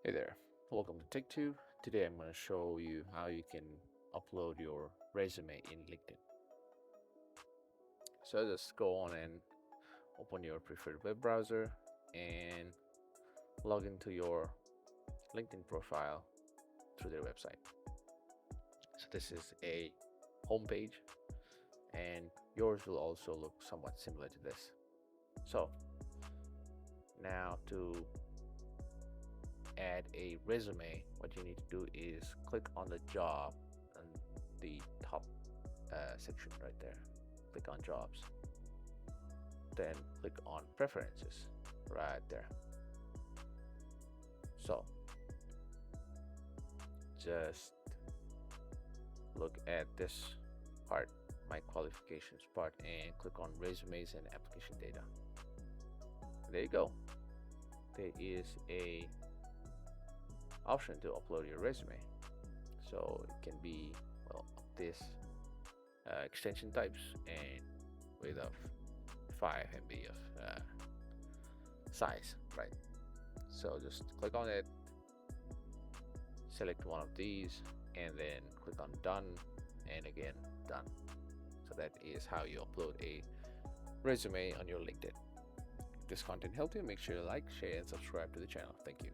Hey there, welcome to Tech2. Today I'm going to show you how you can upload your resume in LinkedIn. So just go on and open your preferred web browser and log into your LinkedIn profile through their website. So this is a home page and yours will also look somewhat similar to this. So now to add a resume, what you need to do is click on the job on the top section right there. Click on jobs, then click on preferences right there. So just look at this part, my qualifications part, and click on resumes and application data. There you go. There is a option to upload your resume, so it can be this extension types and width of 5 MB of size, right? So just click on it, select one of these, and then click on done, and again done. So that is how you upload a resume on your LinkedIn. If this content helped you, make sure to like, share, and subscribe to the channel. Thank you.